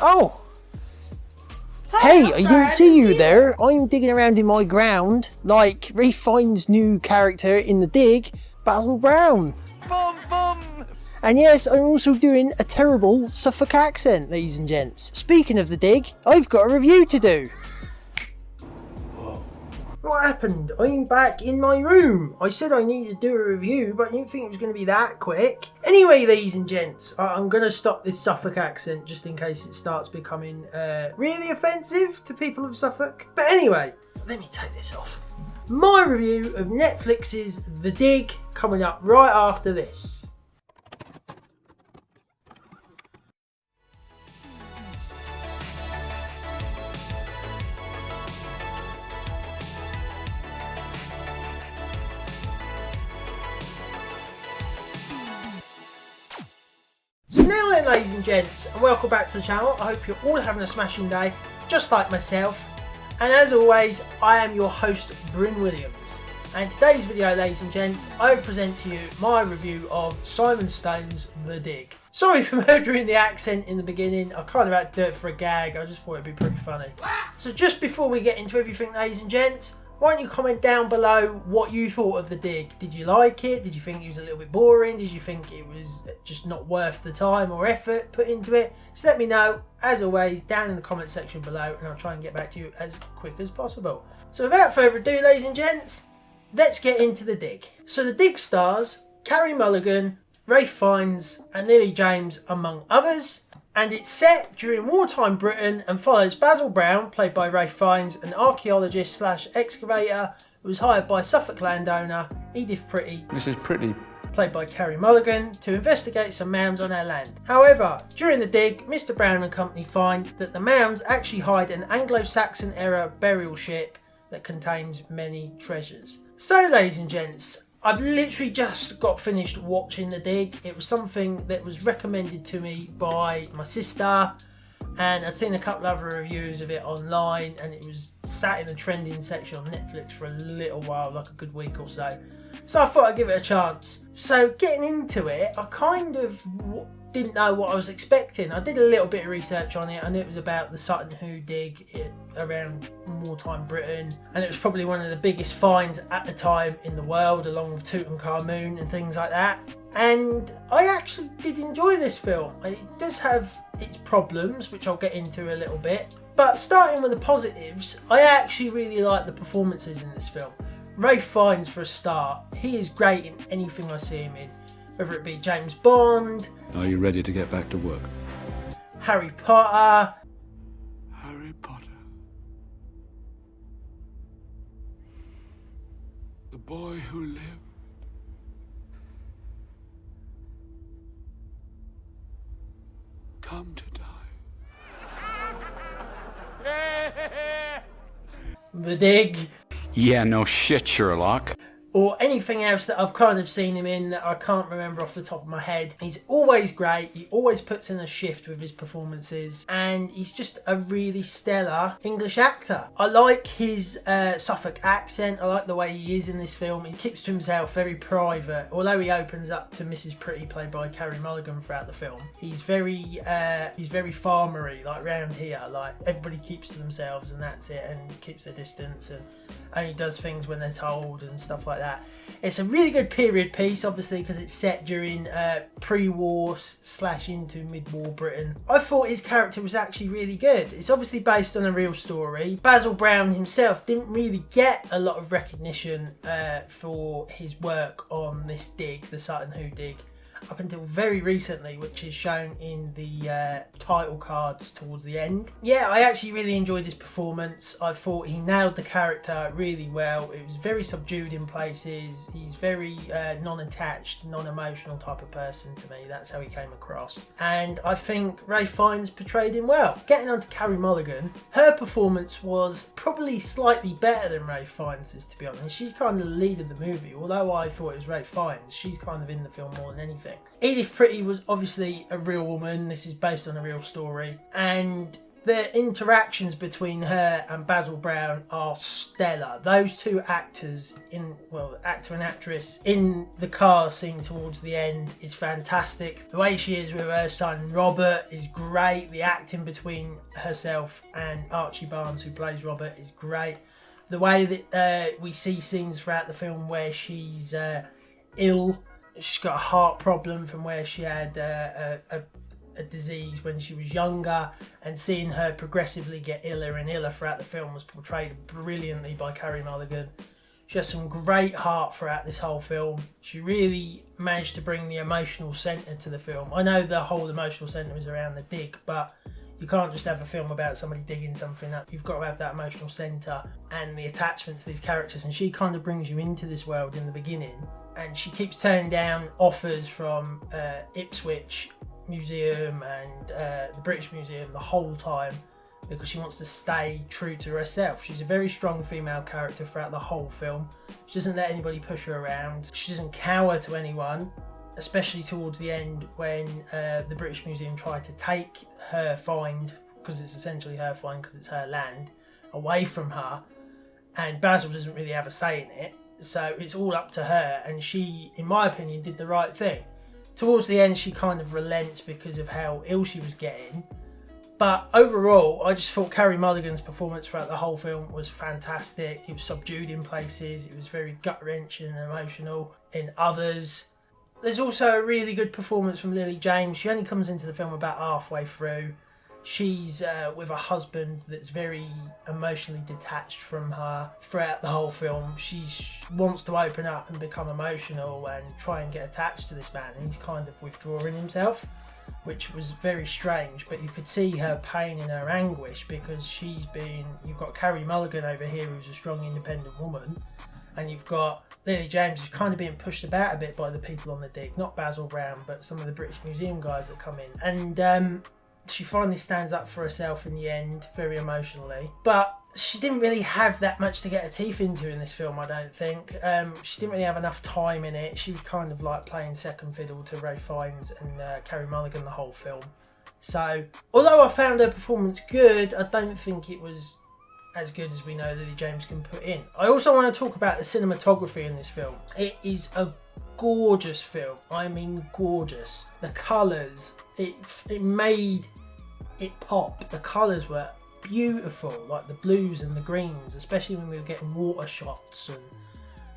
Oh! Hey, I didn't see you there. I'm digging around in my ground, like Ralph Fiennes' new character in The Dig, Basil Brown. Boom, boom! And yes, I'm also doing a terrible Suffolk accent, ladies and gents. Speaking of The Dig, I've got a review to do. What happened? I'm back in my room. I said I needed to do a review, but I didn't think it was going to be that quick. Anyway, ladies and gents, I'm going to stop this Suffolk accent just in case it starts becoming really offensive to people of Suffolk. But anyway, let me take this off. My review of Netflix's The Dig coming up right after this. So now then, ladies and gents, and welcome back to the channel. I hope you're all having a smashing day, just like myself. And as always, I am your host, Bryn Williams. And today's video, ladies and gents, I present to you my review of Simon Stone's The Dig. Sorry for murdering the accent in the beginning. I kind of had to do it for a gag. I just thought it'd be pretty funny. So just before we get into everything, ladies and gents, why don't you comment down below what you thought of The Dig? Did you like it? Did you think it was a little bit boring? Did you think it was just not worth the time or effort put into it? Just let me know, as always, down in the comment section below, and I'll try and get back to you as quick as possible. So without further ado, ladies and gents, let's get into The Dig. So The Dig stars Carey Mulligan, Ralph Fiennes and Lily James, among others. And it's set during wartime Britain and follows Basil Brown, played by Ralph Fiennes, an archaeologist slash excavator who was hired by Suffolk landowner Edith Pretty, Mrs. Pretty, played by Carey Mulligan, to investigate some mounds on her land. However, during the dig, Mr. Brown and company find that the mounds actually hide an Anglo-Saxon era burial ship that contains many treasures. So, ladies and gents, I've literally just got finished watching The Dig. It was something that was recommended to me by my sister, and I'd seen a couple other reviews of it online, and it was sat in the trending section on Netflix for a little while, like a good week or so. So I thought I'd give it a chance. So getting into it, I kind of didn't know what I was expecting. I did a little bit of research on it. I knew it was about the Sutton Hoo dig around wartime Britain, and it was probably one of the biggest finds at the time in the world, along with Tutankhamun and things like that. And I actually did enjoy this film. It does have its problems, which I'll get into a little bit. But starting with the positives, I actually really like the performances in this film. Ralph Fiennes, for a start, he is great in anything I see him in. Whether it be James Bond, are you ready to get back to work? Harry Potter, Harry Potter. The boy who lived. Come to die. The Dig, Yeah, no shit, Sherlock. or anything else that I've kind of seen him in that I can't remember off the top of my head. He's always great. He always puts in a shift with his performances, and he's just a really stellar English actor. I like his Suffolk accent. I like the way he is in this film. He keeps to himself, very private. Although he opens up to Mrs. Pretty, played by Carey Mulligan, throughout the film, he's very farmery, like round here. Like everybody keeps to themselves, and that's it, and keeps their distance, and only does things when they're told and stuff like that. It's a really good period piece, obviously, because it's set during pre-war / into mid-war Britain. I thought his character was actually really good. It's obviously based on a real story. Basil Brown himself didn't really get a lot of recognition for his work on this dig, the Sutton Hoo dig, up until very recently, which is shown in the title cards towards the end. Yeah, I actually really enjoyed his performance. I thought he nailed the character really well. It was very subdued in places. He's very non-attached, non-emotional type of person to me. That's how he came across. And I think Ralph Fiennes portrayed him well. Getting on to Carey Mulligan, her performance was probably slightly better than Ralph Fiennes's, to be honest. She's kind of the lead of the movie. Although I thought it was Ralph Fiennes, she's kind of in the film more than anything. Edith Pretty was obviously a real woman. This is based on a real story, and The interactions between her and Basil Brown are stellar. Those two actors actor and actress in the car scene towards the end is fantastic. The way she is with her son Robert is great. The acting between herself and Archie Barnes, who plays Robert, is great. The way that we see scenes throughout the film where she's ill, she's got a heart problem from where she had a disease when she was younger, and seeing her progressively get iller and iller throughout the film was portrayed brilliantly by Carey Mulligan. She has some great heart throughout this whole film. She really managed to bring the emotional centre to the film. I know the whole emotional centre is around the dig, but you can't just have a film about somebody digging something up. You've got to have that emotional centre and the attachment to these characters, and she kind of brings you into this world in the beginning, and she keeps turning down offers from Ipswich Museum and the British Museum the whole time because she wants to stay true to herself. She's a very strong female character throughout the whole film. She doesn't let anybody push her around. She doesn't cower to anyone, especially towards the end when the British Museum tried to take her find, because it's essentially her find because it's her land, away from her, and Basil doesn't really have a say in it, so it's all up to her, and she, in my opinion, did the right thing. Towards the end, she kind of relents because of how ill she was getting. But overall, I just thought Carey Mulligan's performance throughout the whole film was fantastic. He was subdued in places. It was very gut-wrenching and emotional in others. There's also a really good performance from Lily James. She only comes into the film about halfway through. She's with a husband that's very emotionally detached from her throughout the whole film. She wants to open up and become emotional and try and get attached to this man. He's kind of withdrawing himself, which was very strange, but you could see her pain and her anguish because you've got Carey Mulligan over here who's a strong independent woman, and you've got Lily James who's kind of being pushed about a bit by the people on the dig, not Basil Brown, but some of the British Museum guys that come in. And she finally stands up for herself in the end, very emotionally. But she didn't really have that much to get her teeth into in this film, I don't think. She didn't really have enough time in it. She was kind of like playing second fiddle to Ralph Fiennes and Carey Mulligan the whole film. So, although I found her performance good, I don't think it was as good as we know Lily James can put in. I also want to talk about the cinematography in this film. It is a gorgeous film. I mean gorgeous. The colours, it made it pop. The colours were beautiful, like the blues and the greens, especially when we were getting water shots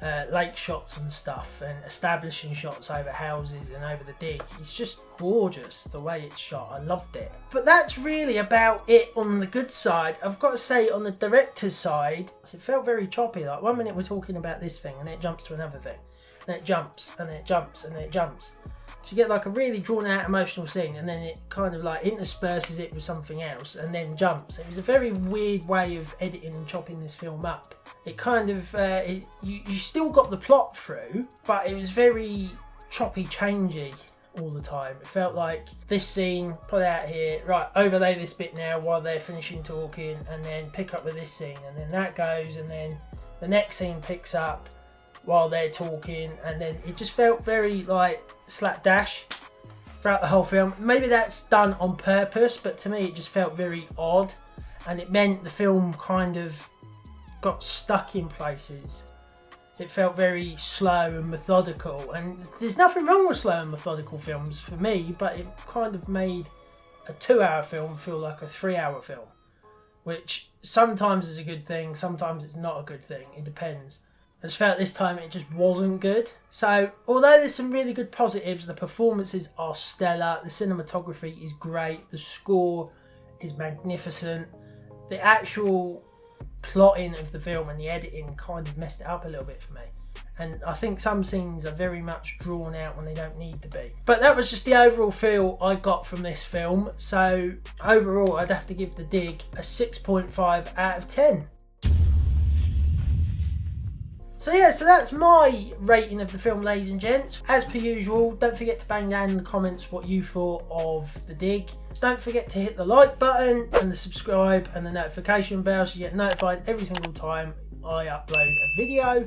and lake shots and stuff, and establishing shots over houses and over the dig. It's just gorgeous the way it's shot. I loved it. But that's really about it on the good side. I've got to say, on the director's side, it felt very choppy. Like 1 minute we're talking about this thing and then it jumps to another thing. Then it jumps and then it jumps and then it jumps. So you get like a really drawn out emotional scene and then it kind of like intersperses it with something else and then jumps. It was a very weird way of editing and chopping this film up. It kind of, you still got the plot through, but it was very choppy changey all the time. It felt like this scene, put out here, right, overlay this bit now while they're finishing talking, and then pick up with this scene, and then that goes, and then the next scene picks up while they're talking, and then it just felt very like slapdash throughout the whole film. Maybe that's done on purpose, but to me it just felt very odd, and it meant the film kind of got stuck in places. It felt very slow and methodical, and there's nothing wrong with slow and methodical films for me, but it kind of made a 2-hour film feel like a 3-hour film, which sometimes is a good thing, sometimes it's not a good thing, it depends. I just felt this time it just wasn't good. So, although there's some really good positives, the performances are stellar, the cinematography is great, the score is magnificent, the actual plotting of the film and the editing kind of messed it up a little bit for me. And I think some scenes are very much drawn out when they don't need to be. But that was just the overall feel I got from this film. So, overall, I'd have to give The Dig a 6.5 out of 10. So yeah, so that's my rating of the film, ladies and gents. As per usual, don't forget to bang down in the comments what you thought of The Dig. Don't forget to hit the like button and the subscribe and the notification bell so you get notified every single time I upload a video.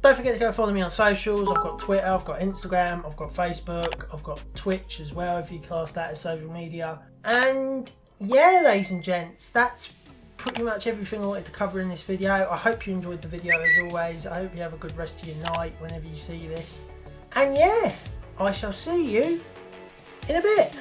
Don't forget to go follow me on socials. I've got Twitter, I've got Instagram, I've got Facebook, I've got Twitch as well if you class that as social media. And yeah, ladies and gents, that's pretty much everything I wanted to cover in this video. I hope you enjoyed the video as always. I hope you have a good rest of your night whenever you see this. And yeah, I shall see you in a bit.